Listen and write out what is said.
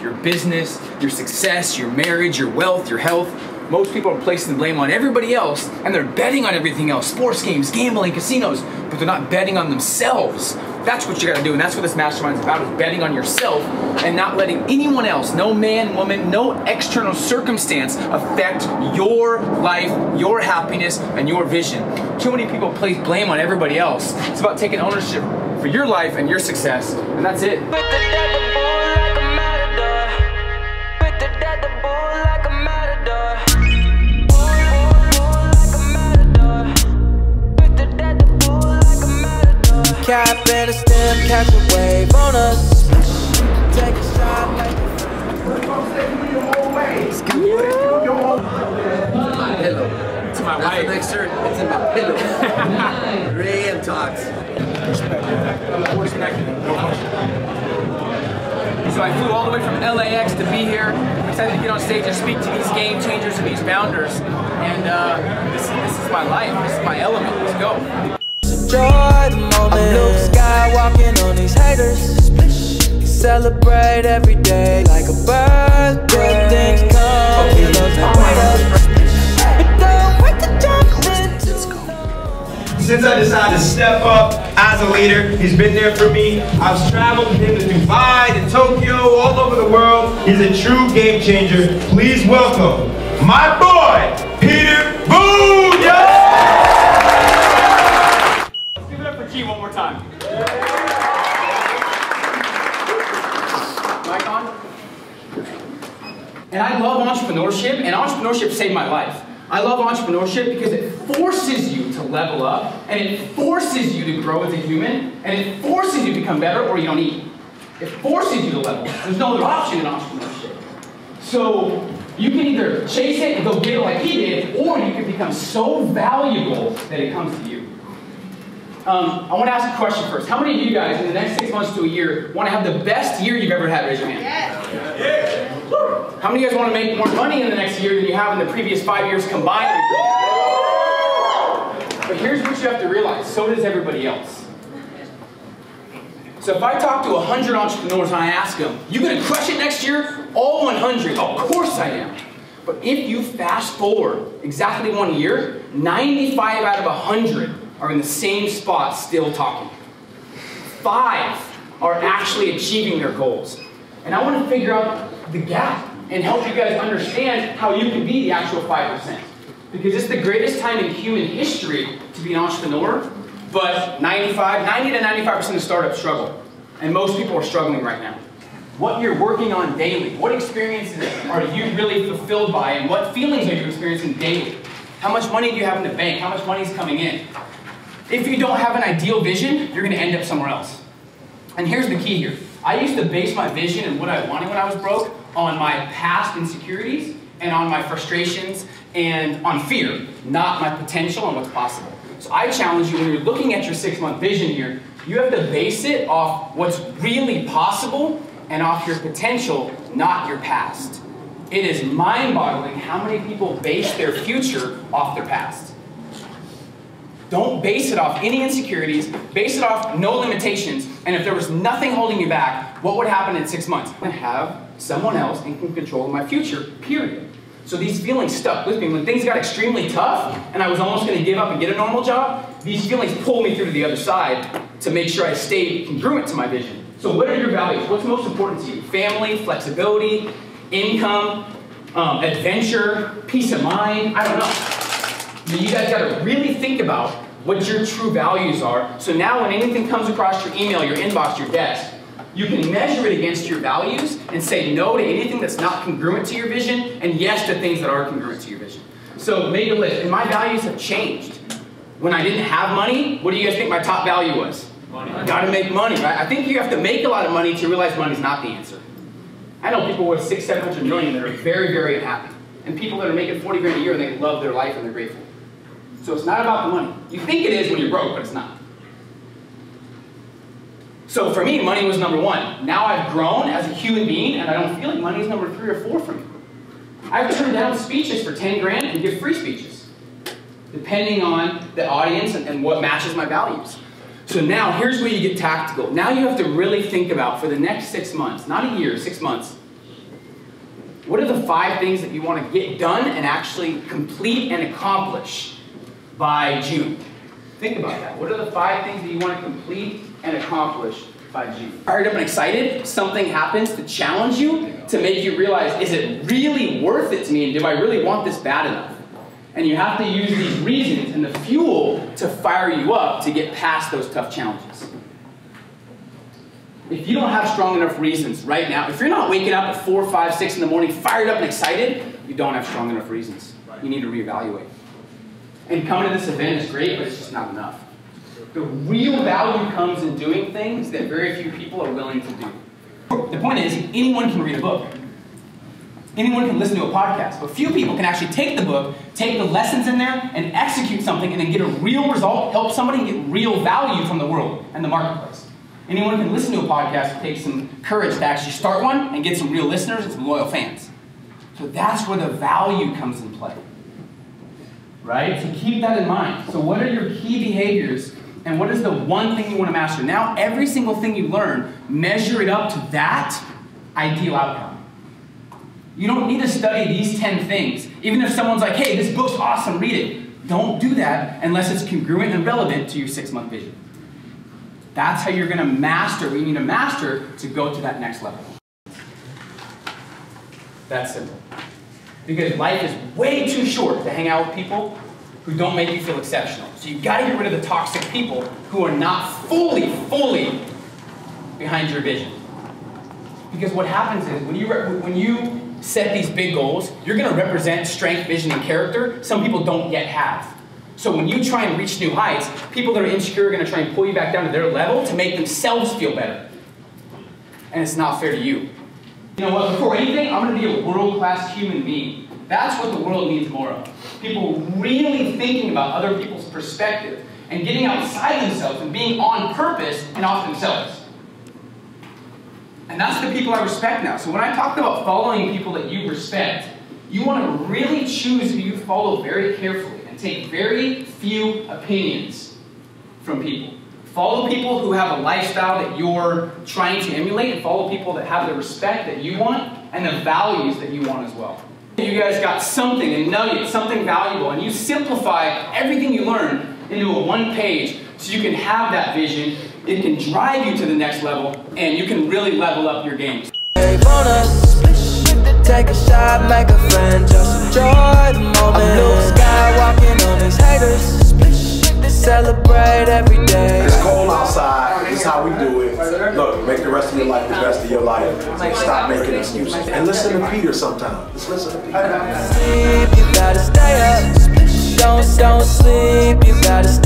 your business, your success, your marriage, your wealth, your health. Most people are placing the blame on everybody else, and they're betting on everything else. Sports games, gambling, casinos, but they're not betting on themselves. That's what you gotta do, and that's what this mastermind is about, is betting on yourself and not letting anyone else, no man, woman, no external circumstance affect your life, your happiness, and your vision. Too many people place blame on everybody else. It's about taking ownership for your life and your success, and that's it. Cap and a stem, catch a wave on us. Take a shot like my pillow. To my That's wife. the next shirt. It's in my pillow. Ray and talks. So I flew all the way from LAX to be here. I'm excited to get on stage and speak to these game changers and these founders. And this is my life. This is my element. Let's go. enjoy the moment. I'm Luke Skywalking on these haters. Celebrate every day like a birthday. Things come, we love to wait up. But don't wait to jump in. Let's go. Since I decided to step up as a leader, he's been there for me. I've traveled with him to Dubai, to Tokyo, all over the world. He's a true game changer. Please welcome my boy, Peter Voogd! Yeah! Let's give it up for G one more time. Mic on? And I love entrepreneurship, and entrepreneurship saved my life. I love entrepreneurship because it forces you to level up, and it forces you to grow as a human, and it forces you to become better or you don't eat. It forces you to level up. There's no other option in entrepreneurship. So you can either chase it and go get it like he did, or you can become so valuable that it comes to you. I want to ask a question first. How many of you guys in the next 6 months to a year want to have the best year you've ever had? Raise your hand. Yeah. How many of you guys want to make more money in the next year than you have in the previous 5 years combined? But here's what you have to realize. So does everybody else. So if I talk to 100 entrepreneurs and I ask them, you going to crush it next year? All 100. Of course I am. But if you fast forward exactly 1 year, 95 out of 100 are in the same spot still talking. 5 are actually achieving their goals. And I want to figure out the gap and help you guys understand how you can be the actual 5%. Because it's the greatest time in human history to be an entrepreneur, but 90 to 95% of startups struggle. And most people are struggling right now. What you're working on daily, what experiences are you really fulfilled by, and what feelings are you experiencing daily? How much money do you have in the bank? How much money is coming in? If you don't have an ideal vision, you're going to end up somewhere else. And here's the key here. I used to base my vision and what I wanted when I was broke on my past insecurities and on my frustrations and on fear, not my potential and what's possible. So I challenge you, when you're looking at your 6-month vision here, you have to base it off what's really possible and off your potential, not your past. It is mind-boggling how many people base their future off their past. Don't base it off any insecurities, base it off no limitations, and if there was nothing holding you back, what would happen in 6 months? I'm going to have someone else in control of my future, period. So these feelings stuck with me. When things got extremely tough, and I was almost going to give up and get a normal job, these feelings pulled me through to the other side to make sure I stayed congruent to my vision. So what are your values? What's most important to you? Family, flexibility, income, adventure, peace of mind? I don't know. But you guys got to really think about what your true values are. So now when anything comes across your email, your inbox, your desk, you can measure it against your values and say no to anything that's not congruent to your vision and yes to things that are congruent to your vision. So make a list. And my values have changed. When I didn't have money, what do you guys think my top value was? Money. Got to make money, right? I think you have to make a lot of money to realize money's not the answer. I know people with 600-700 million that are very, very unhappy. And people that are making 40 grand a year and they love their life and they're grateful. So it's not about the money. You think it is when you're broke, but it's not. So for me, money was number 1. Now I've grown as a human being, and I don't feel like money is number 3 or 4 for me. I've turned down speeches for 10 grand and give free speeches, depending on the audience and what matches my values. So now, here's where you get tactical. Now you have to really think about, for the next 6 months, not a year, 6 months, What are the 5 things that you want to get done and actually complete and accomplish by June? Think about that. What are the 5 things that you want to complete and accomplish by June? Fired up and excited, something happens to challenge you, to make you realize, is it really worth it to me, and do I really want this bad enough? And you have to use these reasons and the fuel to fire you up to get past those tough challenges. If you don't have strong enough reasons right now, if you're not waking up at 4, 5, 6 in the morning fired up and excited, you don't have strong enough reasons. You need to reevaluate. And coming to this event is great, but it's just not enough. The real value comes in doing things that very few people are willing to do. The point is, anyone can read a book. Anyone can listen to a podcast, but few people can actually take the book, take the lessons in there, and execute something and then get a real result, help somebody get real value from the world and the marketplace. Anyone can listen to a podcast and take some courage to actually start one and get some real listeners and some loyal fans. So that's where the value comes in play. Right? So keep that in mind. So what are your key behaviors and what is the one thing you want to master? Now every single thing you learn, measure it up to that ideal outcome. You don't need to study these 10 things. Even if someone's like, hey, this book's awesome, read it. Don't do that unless it's congruent and relevant to your 6-month vision. That's how you're going to master what you need to master to go to that next level. That's simple. Because life is way too short to hang out with people who don't make you feel exceptional. So you've got to get rid of the toxic people who are not fully behind your vision. Because what happens is when you set these big goals, you're going to represent strength, vision, and character some people don't yet have. So when you try and reach new heights, people that are insecure are going to try and pull you back down to their level to make themselves feel better. And it's not fair to you. You know what? Before anything, I'm going to be a world-class human being. That's what the world needs more of. People really thinking about other people's perspective and getting outside themselves and being on purpose and off themselves. And that's the people I respect now. So when I talk about following people that you respect, you want to really choose who you follow very carefully and take very few opinions from people. Follow people who have a lifestyle that you're trying to emulate, and follow people that have the respect that you want and the values that you want as well. You guys got something, a nugget, something valuable, and you simplify everything you learn into a 1-page so you can have that vision. It can drive you to the next level, and you can really level up your game. Take a shot, make a friend, just enjoy the moment. I'm Luke Skywalking on these haters. Celebrate every day. It's cold outside. This is how we do it. Look, make the rest of your life the best of your life. Stop making excuses. And listen to Peter sometimes. Just listen to Peter. Sleep, you gotta stay up. Don't sleep, you gotta stay up.